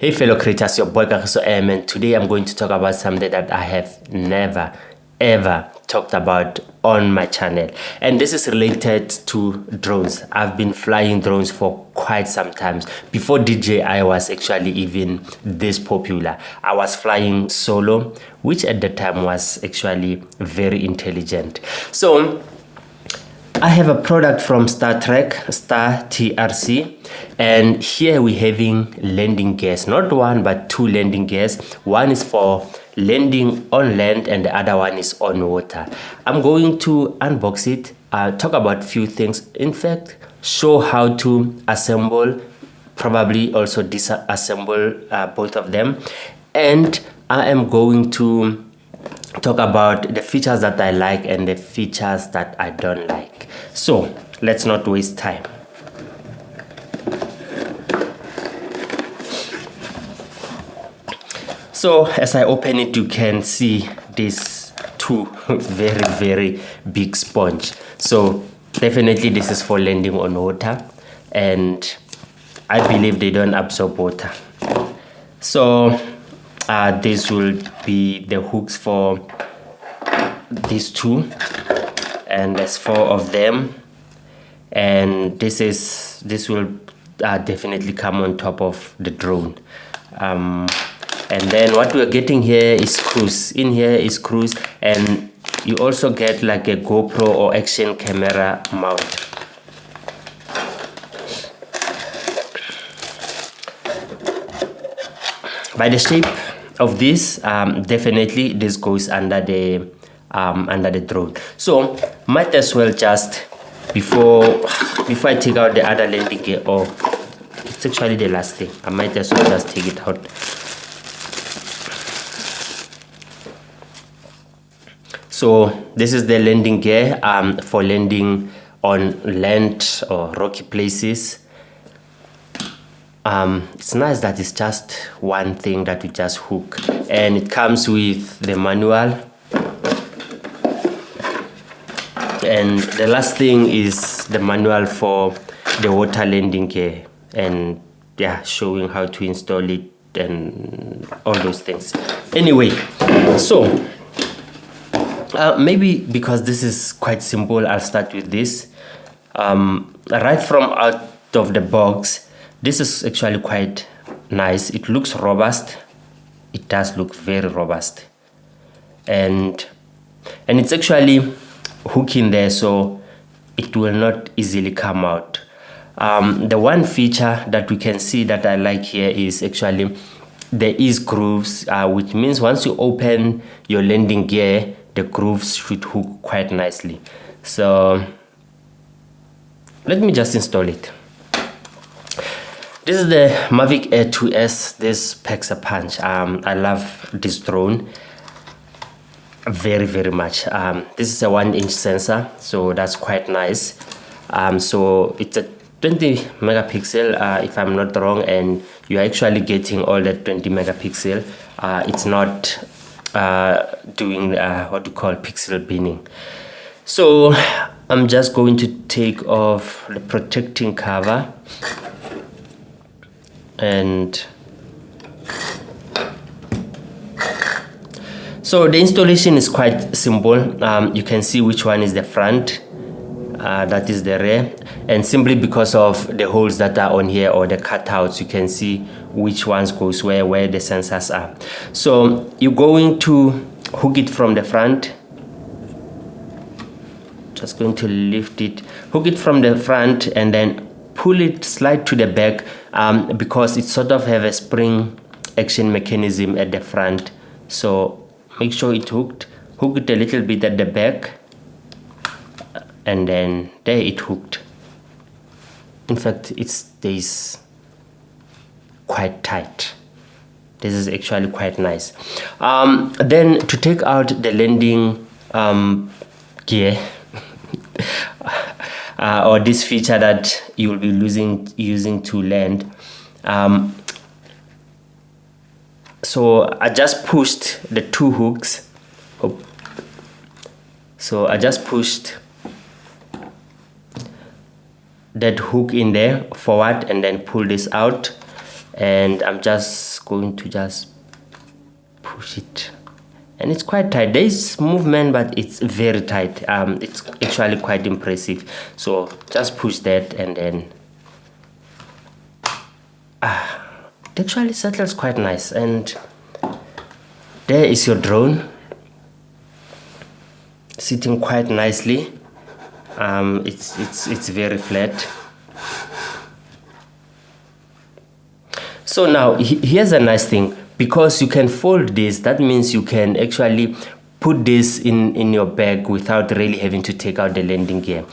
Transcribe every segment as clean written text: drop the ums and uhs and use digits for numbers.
Hey fellow creators, your boy Kagiso M, and today I'm going to talk about something that I have never ever talked about on my channel, and this is related to drones. I've been flying drones for quite some time. Before DJI was actually even this popular, I was flying solo, which at the time was actually very intelligent. So I have a product from Startrc, Startrc, and here we're having landing gears, not one but two landing gears. One is for landing on land and the other one is on water. I'm going to unbox it, talk about few things, in fact show how to assemble, probably also disassemble both of them, and I am going to talk about the features that I like and the features that I don't like. So let's not waste time. So as I open it, you can see these two very big sponge. So definitely this is for landing on water, and I believe they don't absorb water. So this will be the hooks for these two, and there's 4 of them, and this will definitely come on top of the drone. And then what we're getting here is screws. In here is screws, and you also get like a GoPro or action camera mount. By the shape of this, definitely this goes under the drone. So might as well just before I take out the other landing gear, or it's actually the last thing, I might as well just take it out. So this is the landing gear for landing on land or rocky places. It's nice that it's just one thing that you just hook, and it comes with the manual. And the last thing is the manual for the water landing gear, and yeah, showing how to install it and all those things. Anyway, so maybe because this is quite simple, I'll start with this. Right from out of the box, this is actually quite nice. It looks robust. It does look very robust, and it's actually hooking there, so it will not easily come out. The one feature that we can see that I like here is actually there is grooves, which means once you open your landing gear, the grooves should hook quite nicely. So let me just install it. This is the Mavic Air 2S. This packs a punch. I love this drone very much. This is a 1-inch sensor, so that's quite nice. So it's a 20 megapixel if I'm not wrong, and you're actually getting all that 20 megapixel. It's not doing what you call pixel binning. So I'm just going to take off the protecting cover, and so the installation is quite simple. You can see which one is the front, that is the rear, and simply because of the holes that are on here, or the cutouts, you can see which ones goes where the sensors are. So you're going to hook it from the front. Just going to lift it, hook it from the front, and then pull it slide to the back, because it sort of have a spring action mechanism at the front. So make sure it hook it a little bit at the back, and then there it hooked. In fact, it stays quite tight. This is actually quite nice. Then to take out the landing gear, or this feature that you will be using to land, so I just pushed the 2 hooks. So I just pushed that hook in there forward, and then pull this out, and I'm just going to just push it, and it's quite tight. There is movement, but it's very tight. It's actually quite impressive. So just push that, and then it actually settles quite nice. And there is your drone sitting quite nicely. It's very flat. So now here's a nice thing, because you can fold this. That means you can actually put this in your bag without really having to take out the landing gear.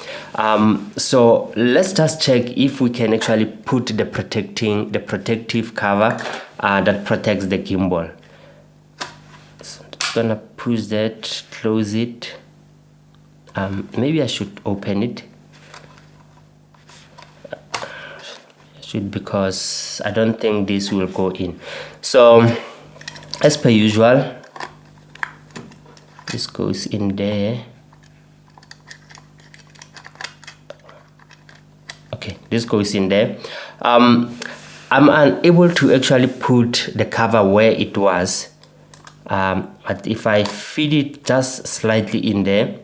So let's just check if we can actually put the protective cover that protects the gimbal. So I'm just gonna push that, close it. Maybe I should open it. Because I don't think this will go in. So as per usual, this goes in there. Okay, this goes in there. I'm unable to actually put the cover where it was, but if I feed it just slightly in there,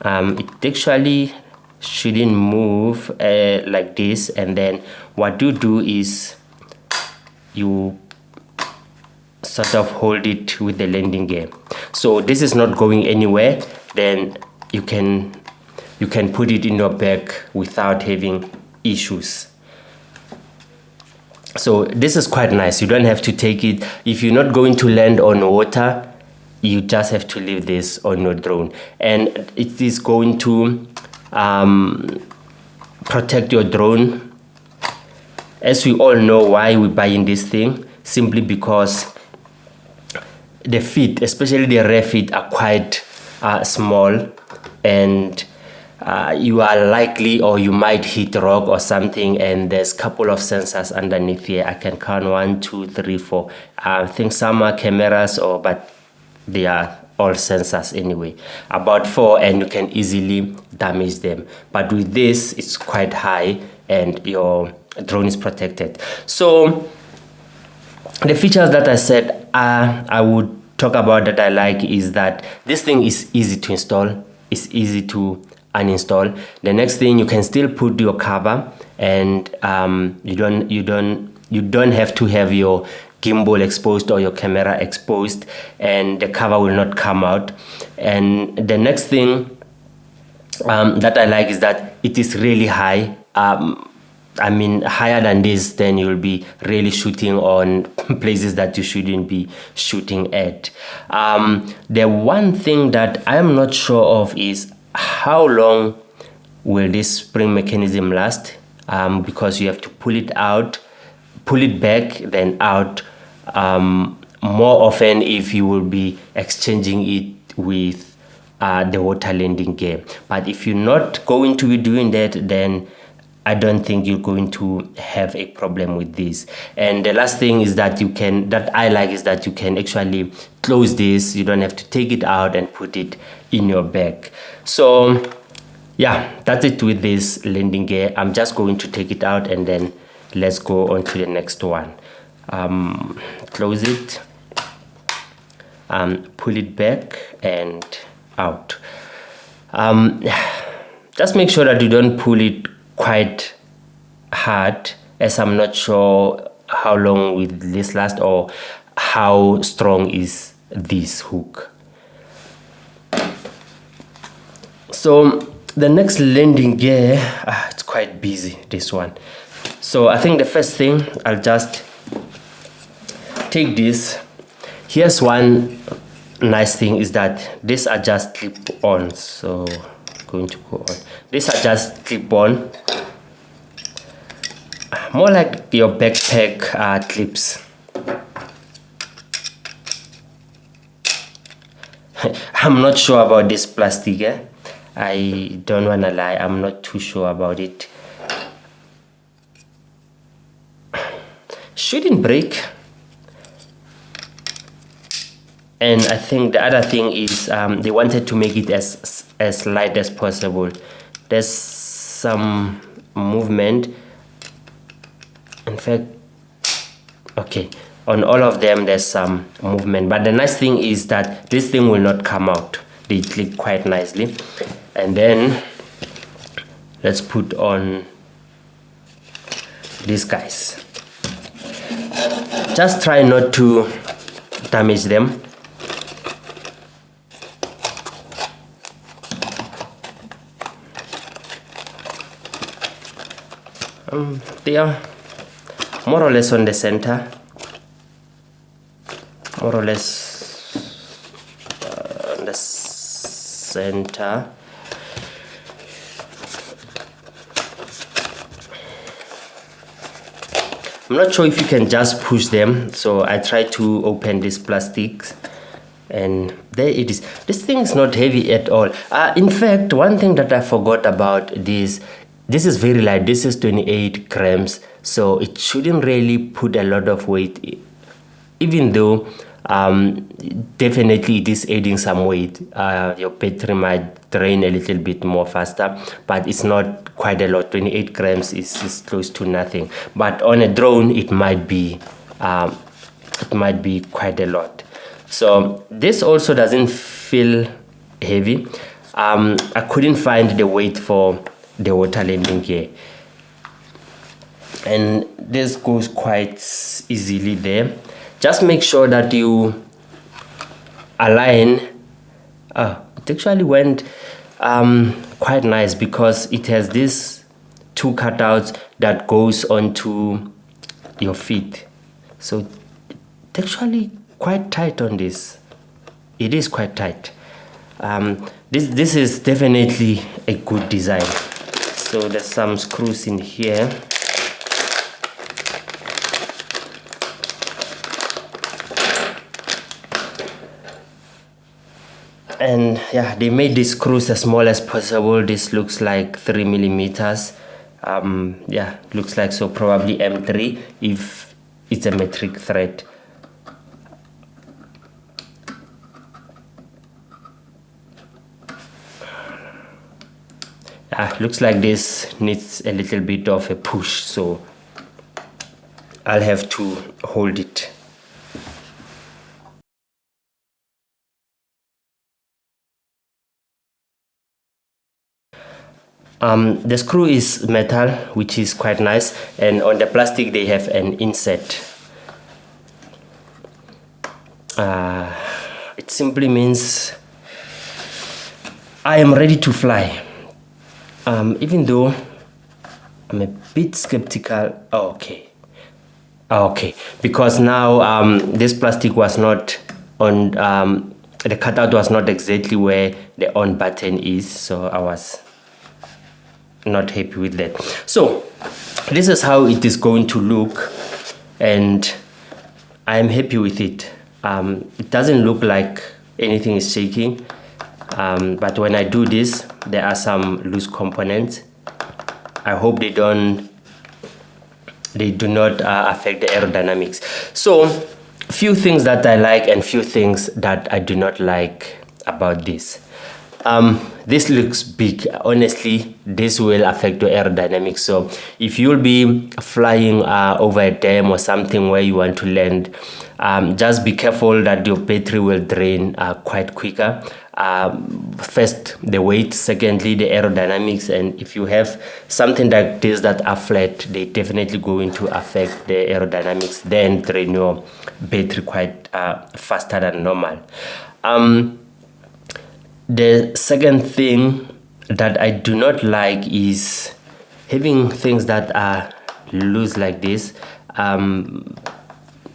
it actually shouldn't move like this. And then what you do is you sort of hold it with the landing gear, so this is not going anywhere. Then you can put it in your bag without having issues. So this is quite nice. You don't have to take it. If you're not going to land on water, you just have to leave this on your drone, and it is going to protect your drone. As we all know why we're buying this thing, simply because the feet, especially the rear feet, are quite small, and you are likely, or you might hit rock or something, and there's a couple of sensors underneath here. I can count 1, 2, 3, 4. I think some are cameras, but they are all sensors anyway, about 4, and you can easily damage them. But with this, it's quite high and your drone is protected. So the features that I said I would talk about that I like is that this thing is easy to install, it's easy to uninstall. The next thing, you can still put your cover, and you don't have to have your gimbal exposed or your camera exposed, and the cover will not come out. And the next thing that I like is that it is really high. I mean, higher than this, then you'll be really shooting on places that you shouldn't be shooting at. The one thing that I am not sure of is how long will this spring mechanism last, because you have to pull it back, then out more often if you will be exchanging it with the water landing gear. But if you're not going to be doing that, then I don't think you're going to have a problem with this. And the last thing is that I like is that you can actually close this. You don't have to take it out and put it in your bag. So yeah, that's it with this landing gear. I'm just going to take it out, and then let's go on to the next one. Close it, pull it back and out. Just make sure that you don't pull it quite hard, as I'm not sure how long will this last or how strong is this hook. So the next landing gear, it's quite busy, this one. So I think the first thing, I'll just take this. Here's one nice thing is that these are just clip-on. So going to go on. These are just clip-on, more like your backpack clips. I'm not sure about this plastic. I don't want to lie, I'm not too sure about it. Shouldn't break. And I think the other thing is they wanted to make it as light as possible. There's some movement. In fact, okay, on all of them there's some movement, but the nice thing is that this thing will not come out. They click quite nicely. And then let's put on these guys. Just try not to damage them. They are more or less on the center, more or less on the center. I'm not sure if you can just push them, so I try to open these plastics, and there it is. This thing is not heavy at all. In fact, one thing that I forgot about this is very light. This is 28 grams, so it shouldn't really put a lot of weight, even though definitely it is adding some weight. Your battery might drain a little bit more faster, but it's not quite a lot. 28 grams is close to nothing, but on a drone it might be quite a lot. So this also doesn't feel heavy. I couldn't find the weight for the water landing gear, and this goes quite easily there. Just make sure that you align. It actually went quite nice because it has these two cutouts that goes onto your feet, so it's actually quite tight on this. It is quite tight. This is definitely a good design. So there's some screws in here. And yeah, they made these screws as small as possible. This looks like 3 millimeters. Yeah, looks like, so probably M3 if it's a metric thread. Looks like this needs a little bit of a push, so I'll have to hold it. The screw is metal, which is quite nice, and on the plastic they have an inset. It simply means I am ready to fly. Even though I'm a bit skeptical. Okay, because now this plastic was not on, the cutout was not exactly where the on button is, so I was not happy with that. So this is how it is going to look, and I'm happy with it. It doesn't look like anything is shaking, but when I do this, there are some loose components. I hope they do not affect the aerodynamics. So few things that I like and few things that I do not like about this. This looks big. Honestly, this will affect your aerodynamics. So if you'll be flying over a dam or something where you want to land, just be careful that your battery will drain quite quicker. First, the weight. Secondly, the aerodynamics. And if you have something like this that are flat, they definitely going to affect the aerodynamics, then drain your battery quite faster than normal. The second thing that I do not like is having things that are loose like this.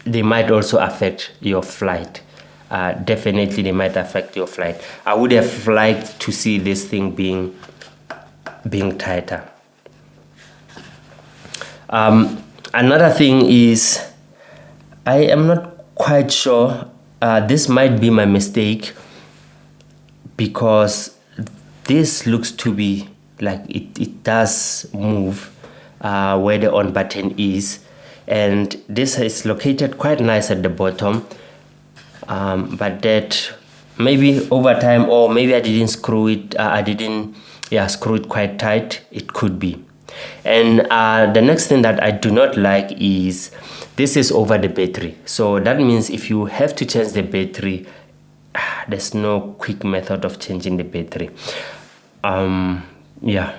They might also affect your flight. Definitely they might affect your flight. I would have liked to see this thing being tighter. Another thing is, I am not quite sure, this might be my mistake, because this looks to be like it does move where the on button is, and this is located quite nice at the bottom, but that maybe over time, or maybe I didn't screw it, screw it quite tight. It could be. And the next thing that I do not like is this is over the battery. So that means if you have to change the battery, there's no quick method of changing the battery. Yeah.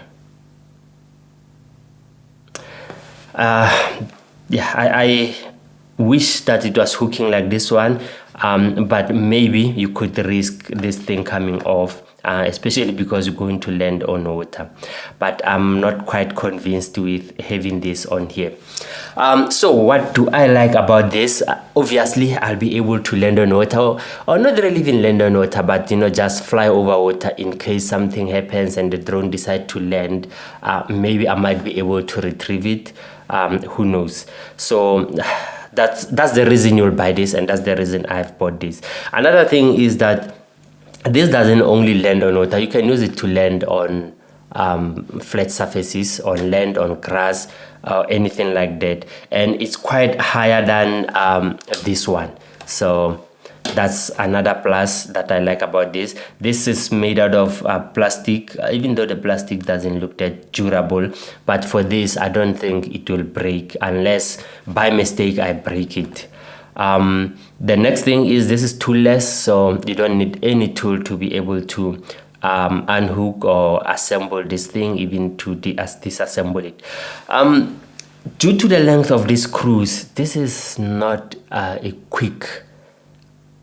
I wish that it was hooking like this one, but maybe you could risk this thing coming off, especially because you're going to land on water. But I'm not quite convinced with having this on here. So what do I like about this? Obviously I'll be able to land on water, or not really even land on water, but just fly over water in case something happens and the drone decide to land. Maybe I might be able to retrieve it. Who knows? So that's the reason you'll buy this, and that's the reason I've bought this. Another thing is that this doesn't only land on water. You can use it to land on flat surfaces, on land, on grass, anything like that, and it's quite higher than this one. So that's another plus that I like about this. This is made out of plastic, even though the plastic doesn't look that durable, but for this I don't think it will break unless by mistake I break it. The next thing is this is toolless, so you don't need any tool to be able to unhook or assemble this thing, even to disassemble it. Due to the length of this screws, this is not a quick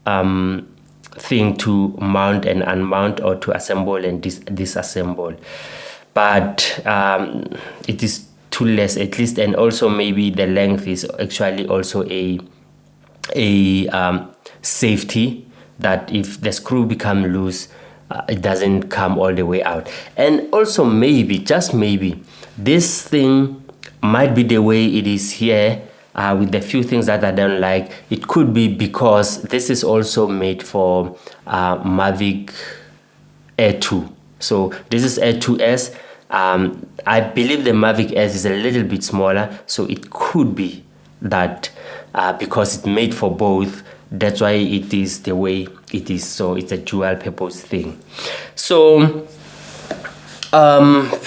thing to mount and unmount, or to assemble and disassemble, but it is toolless at least, and also maybe the length is actually also a safety, that if the screw become loose, it doesn't come all the way out. And also maybe, just maybe, this thing might be the way it is here. With the few things that I don't like, it could be because this is also made for Mavic Air 2. So this is Air 2S. I believe the Mavic S is a little bit smaller, so it could be that because it's made for both, that's why it is the way it is. So it's a dual purpose thing. So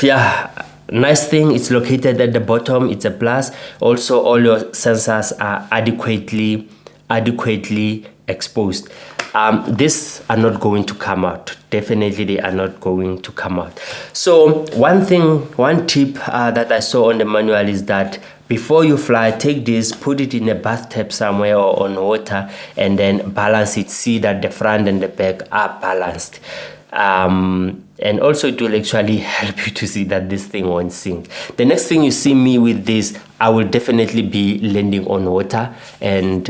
yeah, nice thing, it's located at the bottom, it's a plus. Also all your sensors are adequately exposed. These are not going to come out. Definitely they are not going to come out. So one tip that I saw on the manual is that before you fly, take this, put it in a bathtub somewhere or on water, and then balance it. See that the front and the back are balanced. And also it will actually help you to see that this thing won't sink. The next thing you see me with this, I will definitely be landing on water, and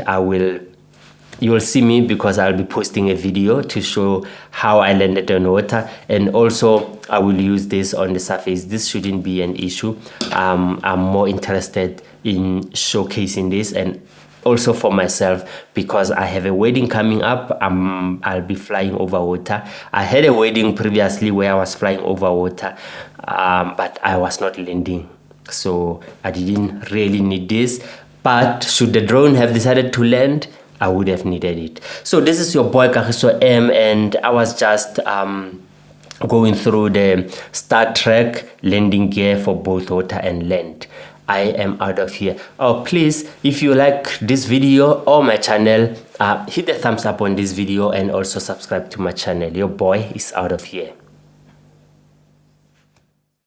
you will see me because I'll be posting a video to show how I landed on water, and also I will use this on the surface. This shouldn't be an issue. I'm more interested in showcasing this, and also for myself, because I have a wedding coming up. I'll be flying over water. I had a wedding previously where I was flying over water, but I was not landing, so I didn't really need this. But should the drone have decided to land, I would have needed it. So this is your boy Kagiso M, and I was just going through the Startrc landing gear for both water and land. I am out of here. Oh, please, if you like this video or my channel, hit the thumbs up on this video, and also subscribe to my channel. Your boy is out of here.